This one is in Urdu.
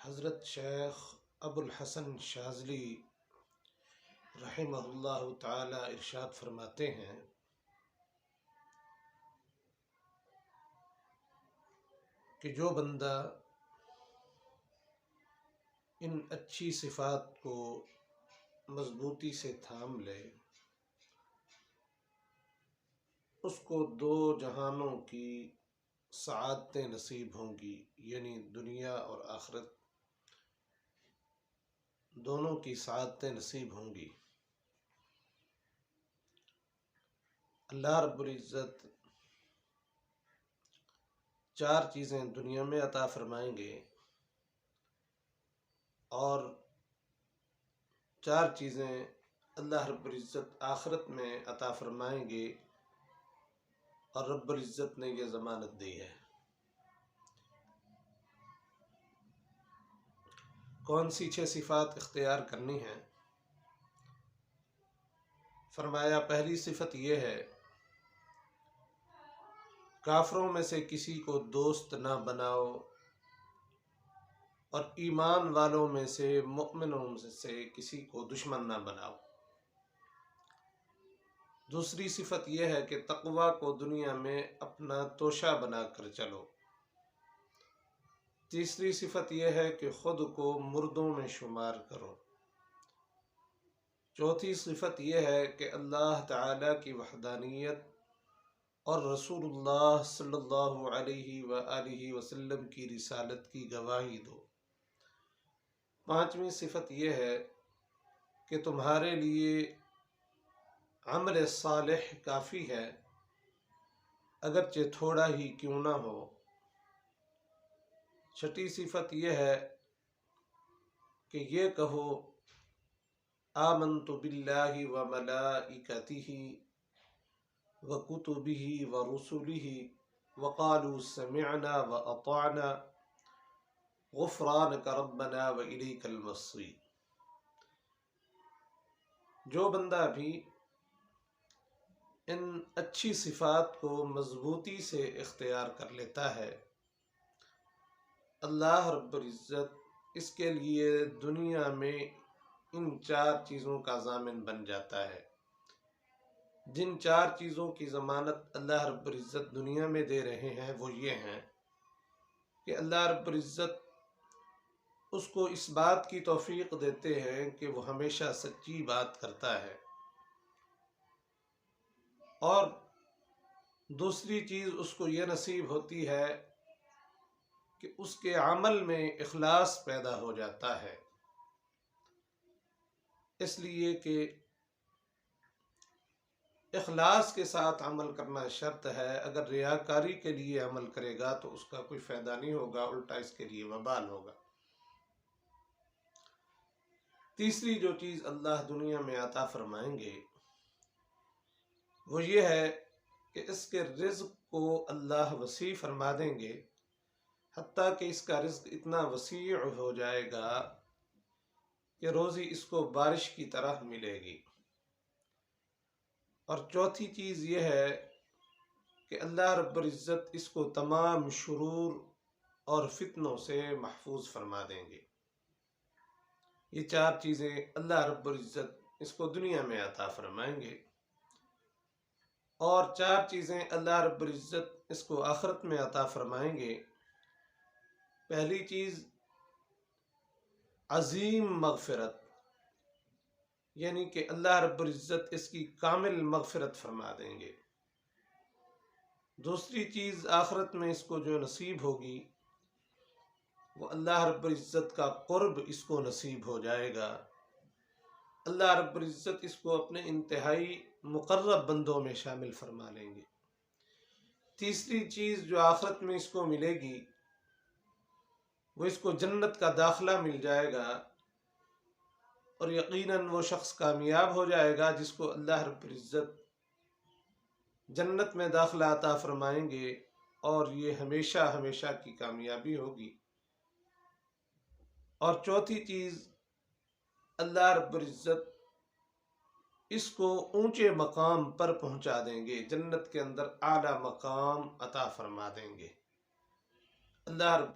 حضرت شیخ ابو الحسن شاذلی رحمہ اللہ تعالی ارشاد فرماتے ہیں کہ جو بندہ ان اچھی صفات کو مضبوطی سے تھام لے اس کو دو جہانوں کی سعادتیں نصیب ہوں گی، یعنی دنیا اور آخرت دونوں کی سعادتیں نصیب ہوں گی۔ اللہ رب العزت چار چیزیں دنیا میں عطا فرمائیں گے اور چار چیزیں اللہ رب العزت آخرت میں عطا فرمائیں گے، اور رب العزت نے یہ ضمانت دی ہے۔ کون سی 6 صفات اختیار کرنی ہیں؟ فرمایا پہلی صفت یہ ہے، کافروں میں سے کسی کو دوست نہ بناؤ اور ایمان والوں میں سے مؤمنوں سے کسی کو دشمن نہ بناؤ۔ دوسری صفت یہ ہے کہ تقوی کو دنیا میں اپنا توشہ بنا کر چلو۔ تیسری صفت یہ ہے کہ خود کو مردوں میں شمار کرو۔ چوتھی صفت یہ ہے کہ اللہ تعالی کی وحدانیت اور رسول اللہ صلی اللہ علیہ وآلہ وسلم کی رسالت کی گواہی دو۔ پانچویں صفت یہ ہے کہ تمہارے لیے عمل صالح کافی ہے، اگرچہ تھوڑا ہی کیوں نہ ہو۔ چھٹی صفت یہ ہے کہ یہ کہو آمنت باللہ وملائکتہ وکتبہ ورسلہ وقالوا سمعنا واطعنا غفرانک ربنا والیک المصیر۔ جو بندہ بھی ان اچھی صفات کو مضبوطی سے اختیار کر لیتا ہے، اللہ رب العزت اس کے لیے دنیا میں ان 4 چیزوں کا ضامن بن جاتا ہے۔ جن 4 چیزوں کی ضمانت اللہ رب العزت دنیا میں دے رہے ہیں وہ یہ ہیں کہ اللہ رب العزت اس کو اس بات کی توفیق دیتے ہیں کہ وہ ہمیشہ سچی بات کرتا ہے، اور دوسری چیز اس کو یہ نصیب ہوتی ہے کہ اس کے عمل میں اخلاص پیدا ہو جاتا ہے، اس لیے کہ اخلاص کے ساتھ عمل کرنا شرط ہے۔ اگر ریاکاری کے لیے عمل کرے گا تو اس کا کوئی فائدہ نہیں ہوگا، الٹا اس کے لیے وبال ہوگا۔ تیسری جو چیز اللہ دنیا میں عطا فرمائیں گے وہ یہ ہے کہ اس کے رزق کو اللہ وسیع فرما دیں گے، حتیٰ کہ اس کا رزق اتنا وسیع ہو جائے گا کہ روزی اس کو بارش کی طرح ملے گی۔ اور چوتھی چیز یہ ہے کہ اللہ رب العزت اس کو تمام شرور اور فتنوں سے محفوظ فرما دیں گے۔ یہ 4 چیزیں اللہ رب العزت اس کو دنیا میں عطا فرمائیں گے، اور 4 چیزیں اللہ رب العزت اس کو آخرت میں عطا فرمائیں گے۔ پہلی چیز عظیم مغفرت، یعنی کہ اللہ رب العزت اس کی کامل مغفرت فرما دیں گے۔ دوسری چیز آخرت میں اس کو جو نصیب ہوگی وہ اللہ رب العزت کا قرب اس کو نصیب ہو جائے گا۔ اللہ رب العزت اس کو اپنے انتہائی مقرب بندوں میں شامل فرما لیں گے۔ تیسری چیز جو آخرت میں اس کو ملے گی وہ اس کو جنت کا داخلہ مل جائے گا، اور یقیناً وہ شخص کامیاب ہو جائے گا جس کو اللہ رب العزت جنت میں داخلہ عطا فرمائیں گے، اور یہ ہمیشہ ہمیشہ کی کامیابی ہوگی۔ اور چوتھی چیز اللہ رب العزت اس کو اونچے مقام پر پہنچا دیں گے، جنت کے اندر اعلیٰ مقام عطا فرما دیں گے۔ اللہ رب